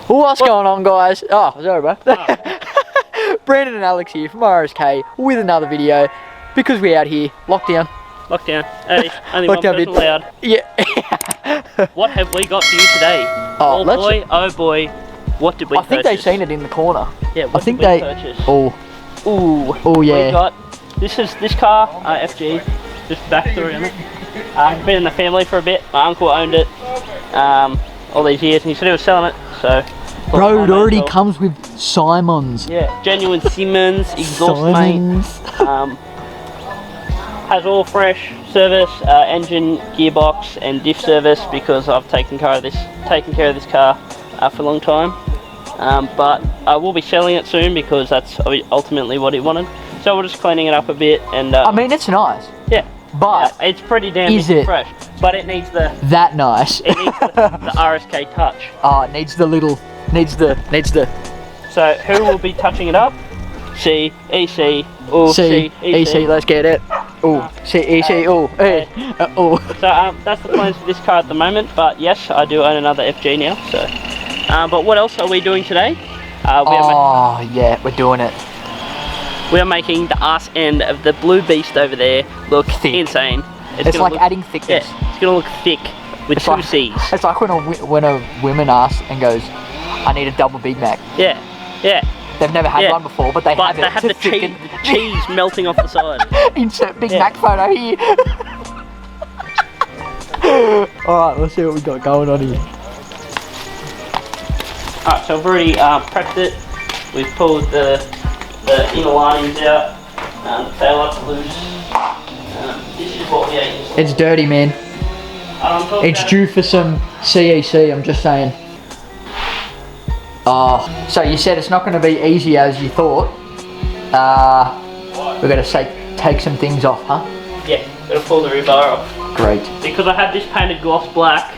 What's going on, guys? Oh, sorry, bro. Brandon and Alex here from RSK with another video because we're out here locked down. Hey, only one person allowed. Yeah. What have we got for you today? Oh boy, what did we purchase? I think they've seen it in the corner. Yeah, what did we purchase? Oh yeah. We got this car, FG, just backstory on it. It's been in the family for a bit. My uncle owned it all these years, and he said he was selling it. So, bro, it already comes with Simons. Yeah, genuine Siemens exhaust mains. Has all fresh service, engine, gearbox, and diff service because I've taken care of this car for a long time. But I will be selling it soon because that's ultimately what he wanted. So we're just cleaning it up a bit, and I mean, it's nice. Yeah, but yeah, it's pretty damn fresh. But it needs that nice. It needs the RSK touch. It needs the. So who will be touching it up? C E C. C E C. Let's get it. Oh, C E C. Oh, hey. Oh. So that's the plans for this car at the moment. But yes, I do own another FG now. So, but what else are we doing today? Yeah, we're doing it. We are making the arse end of the blue beast over there look insane. It's like adding thickness. Yeah, it's gonna look thick with two C's. It's like when a woman asks and goes, "I need a double Big Mac." Yeah, yeah. They've never had one before, but they have it. They have the cheese melting off the side. Insert Big Mac photo here. Alright, let's see what we got going on here. Alright, so I've already prepped it. We've pulled the inner linings out, the tail lights are loose. This is what we ate. It's dirty, man. It's due for some CEC, I'm just saying. So you said it's not going to be easy as you thought. We're going to take some things off, huh? Yeah, going to pull the rear bar off. Great. Because I had this painted gloss black,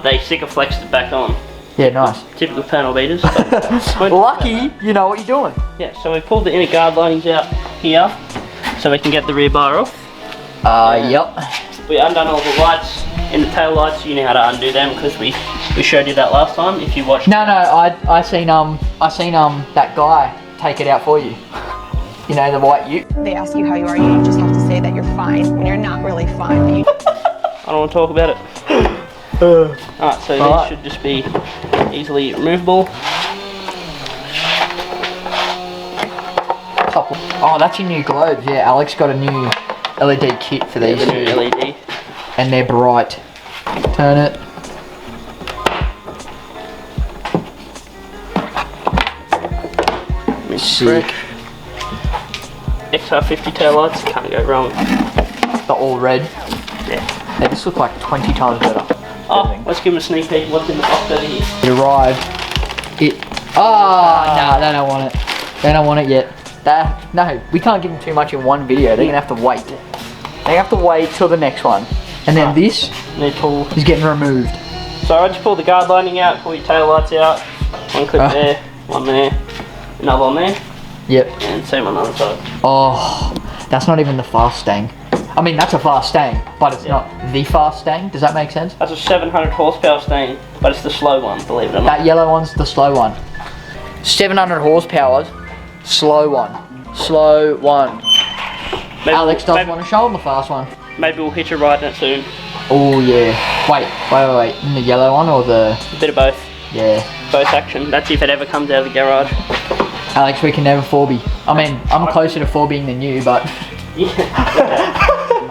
they flexed it back on. Yeah, nice. Typical panel beaters. Lucky, you know what you're doing. Yeah, so we pulled the inner guard linings out here, so we can get the rear bar off. Yep. We undone all the lights in the tail lights. You know how to undo them because we showed you that last time. If you watched. No, I seen that guy take it out for you. You know, the white ute. They ask you how you are, you just have to say that you're fine when you're not really fine. I don't want to talk about it. Alright, so these should just be easily removable. Oh, that's your new globes. Yeah, Alex got a new LED kit for these. Yeah, the new LED. And they're bright. Turn it. Sick. XR50 tail lights, can't go wrong. They're all red. Yeah. They just look like 20 times better. Oh, let's give them a sneak peek. What's in the box over here? It arrived. Nah, they don't want it. They don't want it yet. No, we can't give them too much in one video. They're gonna have to wait. They have to wait till the next one. And then this is getting removed. So I just pull the guard lining out, pull your tail lights out. One clip there, one there, another one there. Yep. And same on the other side. Oh, that's not even the fast stang. I mean, that's a fast stang, but it's not the fast stang. Does that make sense? That's a 700 horsepower stang, but it's the slow one, believe it or not. That yellow one's the slow one. 700 horsepower, slow one. Slow one. Maybe Alex doesn't want to show him the fast one. Maybe we'll hitch a ride in it soon. Oh yeah. Wait. In the yellow one or the... A bit of both. Yeah. Both action. That's if it ever comes out of the garage. Alex, we can never 4B. I mean, I'm closer to 4Bing than you, but... Yeah.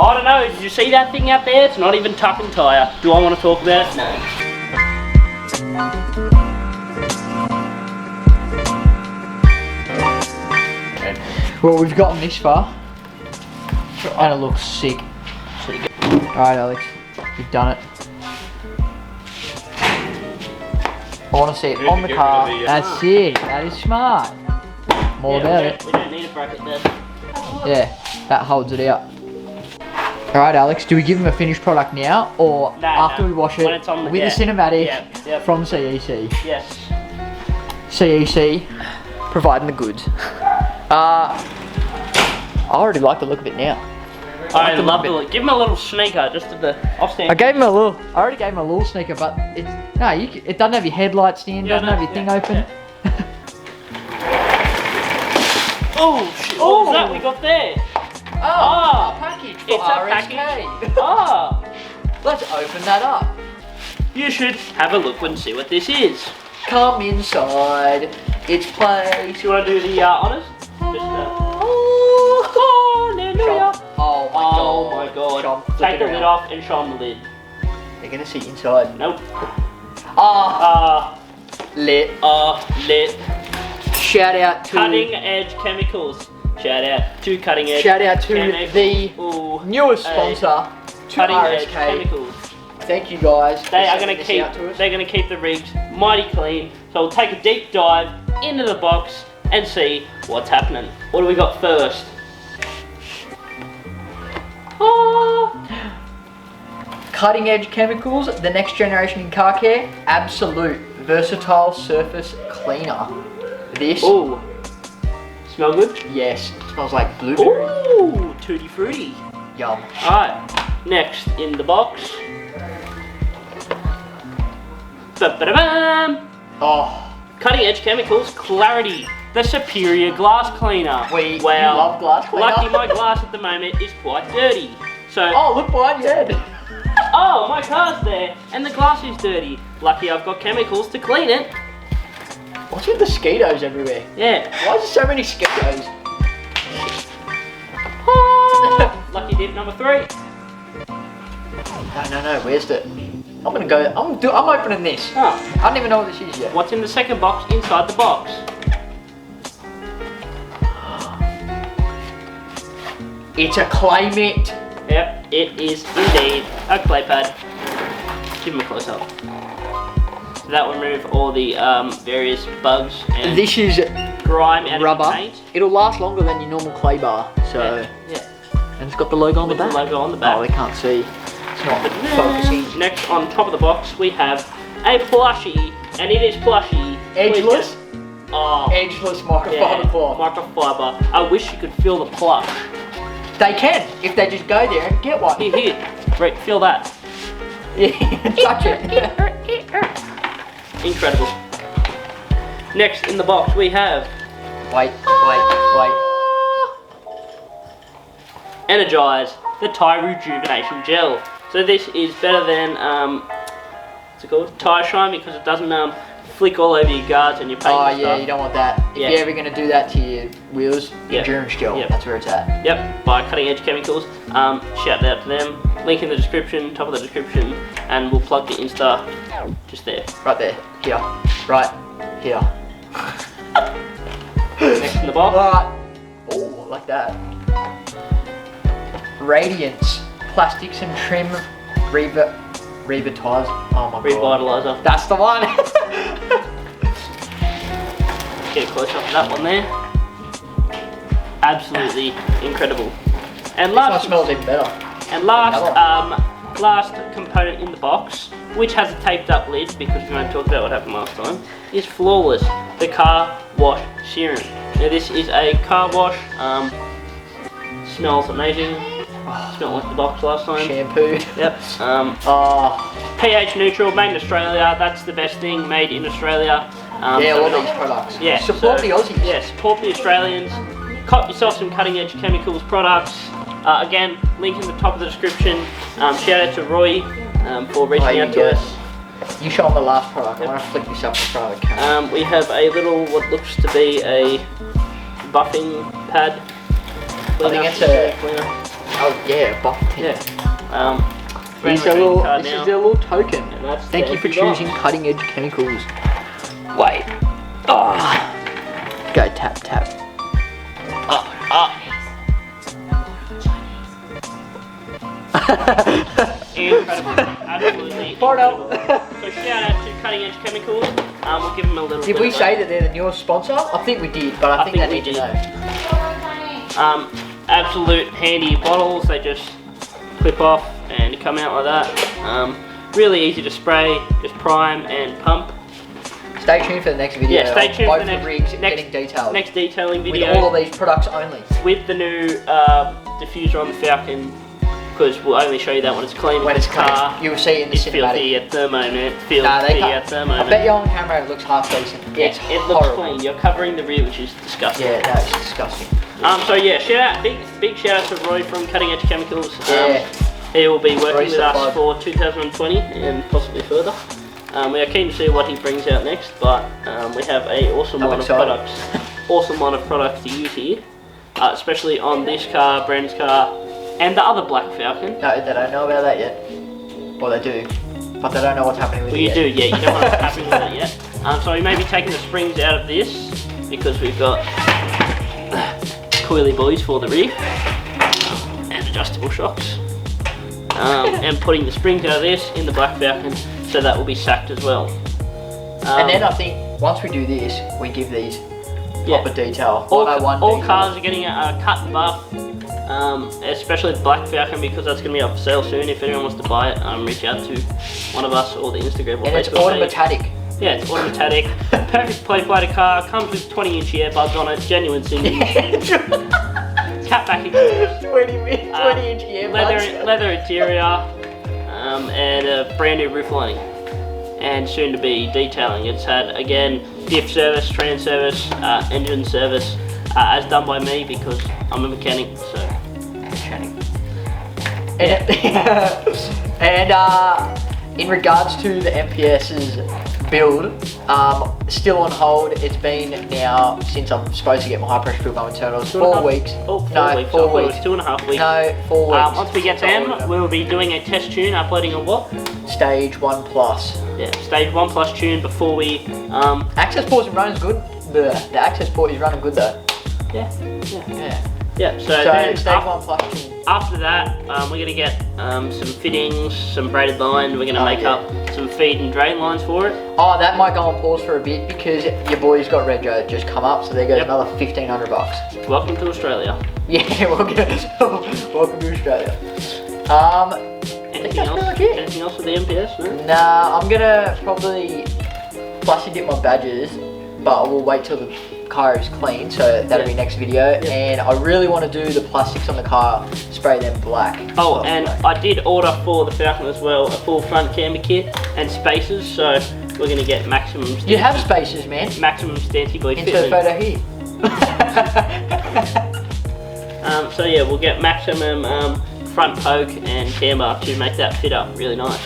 I don't know, did you see that thing out there? It's not even tuck and tyre. Do I want to talk about it? No. Well, we've gotten this far. And it looks sick. Alright, Alex. You've done it. I want to see it on the car. That's it. That is smart. More about it. We don't need a bracket there. Yeah, that holds it out. Alright, Alex, do we give him a finished product now or after we wash it with a cinematic from CEC? Yes. CEC providing the goods. I already like the look of it now. I love it. Give him a little sneaker just at the off-stand. I gave him a little. I already gave him a little sneaker, but it's no. It doesn't have your headlights in. Doesn't have your thing open. Yeah. Oh shit! What was that we got there? Oh, a package for it's RSK. a package. Oh, let's open that up. You should have a look and see what this is. Come inside. It's place. You want to do the honors? Just, hallelujah. Oh my god. Chomp. Take the lid off and show them the lid. They're gonna see inside. Nope. Lit. Lit. Shout out to Cutting Edge Chemicals. Shout out to Cutting Edge. Shout out to the newest sponsor, Cutting Edge RSK. Chemicals. Thank you guys. They're gonna keep the rigs mighty clean. So we'll take a deep dive into the box and see what's happening. What do we got first? Cutting Edge Chemicals, the next generation in car care. Absolute versatile surface cleaner. This. Ooh. Smell good? Yes. It smells like blueberry. Ooh, tutti frutti. Yum. Alright, next in the box. Ba-ba-da-bam! Oh. Cutting Edge Chemicals Clarity, the superior glass cleaner. You love glass cleaner? Lucky my glass at the moment is quite dirty. So. Oh, look behind your head. Oh, my car's there and the glass is dirty. Lucky I've got chemicals to clean it. What's with the mosquitoes everywhere? Yeah. Why is there so many mosquitoes? Lucky dip number 3. No. Where's the? I'm gonna go. I'm opening this. Oh. I don't even know what this is yet. What's in the second box inside the box? It's a clay mitt. Yep, it is indeed a clay pad. Give him a close up. So that will remove all the various bugs and this is grime out rubber. of the paint. It'll last longer than your normal clay bar. So yeah. And it's got the logo on the back. The logo on the back. Oh, they can't see. It's not focusing. Next on top of the box we have a plushie, and it is plushie. Edgeless. Oh. Edgeless microfiber cloth. Microfiber. I wish you could feel the plush. They can, if they just go there and get one. Here. Right, feel that. Yeah, touch it. Incredible. Next in the box we have... Wait. Energize, the Tire Rejuvenation Gel. So this is better than, what's it called? Tire Shine, because it doesn't flick all over your guards and your paint and yeah, stuff. you don't want that. If you're ever going to do that to your wheels, Endurance Gel, that's where it's at. Yep, by Cutting Edge Chemicals. Shout out to them. Link in the description, top of the description, and we'll plug the Insta just there. Right there. Here. Right here. Next in the box. Right. Oh, like that. Radiance, plastics and trim, revitalize. Oh my god. Revitalizer. That's the one. Get a close up of that one there. Absolutely incredible. And This one smells even better. And last component in the box, which has a taped up lid because we won't talk about what happened last time, is Flawless, the car wash serum. Now this is a car wash. Smells amazing. Smelled like the box last time. Shampoo. Yep. pH neutral, made in Australia. That's the best thing, made in Australia. All these products. Yeah. Support the Aussies. Yeah, support the Australians. Cop yourself some Cutting Edge Chemicals products. Again, link in the top of the description. Shout out to Roy for reaching out to us. You show them the last product. I want to flick this up in front of the camera. We have a little, what looks to be a buffing pad. I think it's a... Oh yeah, buff tin. Yeah. This is their little token. Thank you for choosing Cutting Edge Chemicals. Wait. Go tap tap. Incredible. Absolutely. Porno. So shout out to Cutting Edge Chemicals. We'll give them a little Did we say that they're the newest sponsor? I think we did, but I think they need to know. Absolute handy bottles. They just clip off and come out like that. Really easy to spray. Just prime and pump. Stay tuned for the next video. Yeah, stay tuned for the rigs getting detailed. Next detailing video. With all of these products only. With the new diffuser on the Falcon, because we'll only show you that when it's clean. When it's clean, car. you'll see it in the It's cinematic. filthy at the moment. Filthy at the I moment. bet you on camera it looks half decent. Yeah, It's it looks horrible. clean. You're covering the rear, which is disgusting. Yeah, no, it's disgusting. So yeah, big shout out to Roy from Cutting Edge Chemicals. Yeah. He will be working Roy's with the us plug. for 2020 and possibly further. We are keen to see what he brings out next, but we have a awesome line of products. Awesome line of products to use here, especially on this car, Brandon's car, and the other black Falcon. No, they don't know about that yet. Well, they do, but they don't know what's happening with Well, it you yet. do, yeah. You don't know what's happening with that yet. So we may be taking the springs out of this because we've got coily boys for the rear and adjustable shocks. And putting the springs out of this in the black Falcon, so that will be sacked as well. And then I think once we do this, we give these proper detail. All 101 all detail. cars are getting a cut and buff, especially the black Falcon, because that's going to be up for sale soon. If anyone wants to buy it, reach out to one of us or the Instagram or And it's Facebook page. automatic. Yeah, it's automatic. Perfect play fighter car. Comes with 20-inch earbuds on it. Genuine singing. Catback exhaust. 20-inch earbuds. Leather interior. And a brand new roof lining. And soon to be detailing. It's had, again, diff service, trans service, engine service, as done by me because I'm a mechanic. So. And in regards to the MPS's build, still on hold. It's been now since I'm supposed to get my high pressure fuel pump internals. 4 weeks. Oh, 4 No, weeks. 4 I thought it weeks. was 2.5 weeks. No, 4 weeks. Once we get them, we'll be doing a test tune, uploading a what? Stage 1 plus. Yeah, stage 1 plus tune before we. Access port is running good. The access port is running good though. Yeah. So So then stage 1 plus tune. after that, we're gonna get some fittings, some braided line. We're gonna make up some feed and drain lines for it. Oh, that might go on pause for a bit because your boy's got Rego just come up, so there goes another $1,500. Welcome to Australia. Yeah, welcome to Australia. Anything else? pretty much it. Anything else with the MPS? No? Nah, I'm gonna probably plastic dip my badges, but we'll wait till the car is clean, so that'll be next video. And I really want to do the plastics on the car, spray them black. Oh, and I did order for the Falcon as well a full front camber kit and spacers, so we're gonna get maximum. You have spacers, man. Maximum Stanty Boy Insert fitment. photo here. So yeah, we'll get maximum front poke and camber to make that fit up really nice.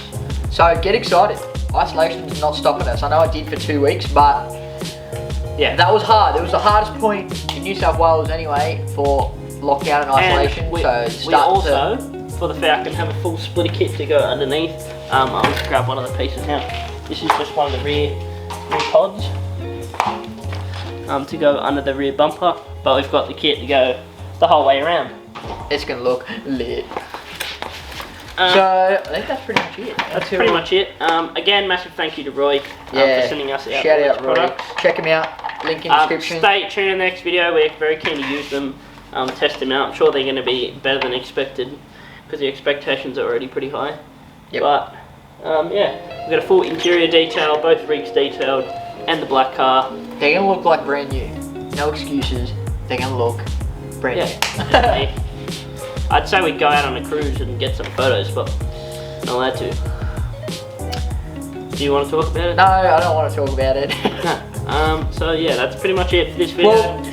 So get excited. Isolation's not stopping us. I know I did for 2 weeks, but Yeah, that was hard. It was the hardest point in New South Wales anyway for lockdown and isolation. we, so we also, for the Falcon, have a full splitter kit to go underneath. I'll just grab one of the pieces now. This is just one of the rear pods to go under the rear bumper, but we've got the kit to go the whole way around. it's gonna look lit. So I think that's pretty much it. That's pretty much it. Again, massive thank you to Roy for sending us out Shout all out these Roy. products. Check him out. Link in description. Stay tuned in the next video. We're very keen to use them, test them out. I'm sure they're going to be better than expected because the expectations are already pretty high. Yep. But yeah, we've got a full interior detail, both rigs detailed, and the black car. They're gonna look like brand new. No excuses. They're gonna look brand new. I'd say we'd go out on a cruise and get some photos, but not allowed to. Do you want to talk about it? No, I don't want to talk about it. No. So yeah, that's pretty much it for this video. Well,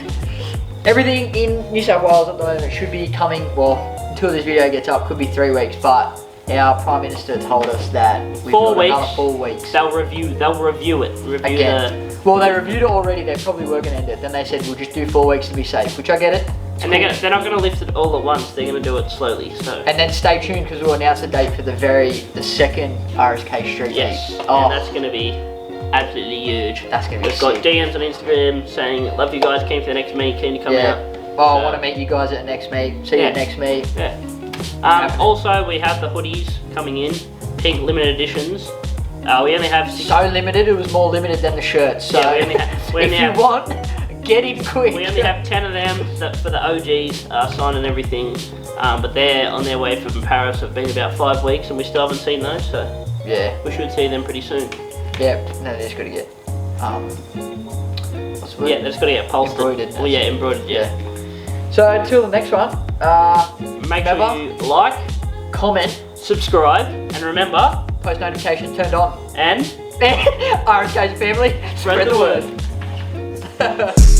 everything in New South Wales at the moment should be coming, well, until this video gets up, could be 3 weeks, but our Prime Minister told us that we've 4 got another weeks. 4 weeks. They'll review it. Again. Well, they reviewed it already, they're probably working on it. Then they said we'll just do 4 weeks to be safe, which I get it. And they're not going to lift it all at once. They're going to do it slowly. So. And then stay tuned because we'll announce the date for the second RSK Street Yes. League. And that's going to be absolutely huge. That's going to be We've got sick. DMs on Instagram saying, love you guys, keen for the next meet, keen to come out. Oh, I want to meet you guys at the next meet. See you at next meet. Yeah. Also, we have the hoodies coming in, pink limited editions. We only have 6. So limited, it was more limited than the shirts. So Yeah, we only if have- you want, get in quick. We only have 10 of them for the OGs, signed and everything. But they're on their way from Paris. It's been about 5 weeks and we still haven't seen those. So Yeah. we should see them pretty soon. Yeah. No, they just got to get. What's the word? Yeah, they've just got to get pulsed. Embroidered. Oh yeah, embroidered. Yeah. So until the next one. make sure Remember? you like, comment, subscribe, and remember, post notification turned on. and RSK's family, spread the word.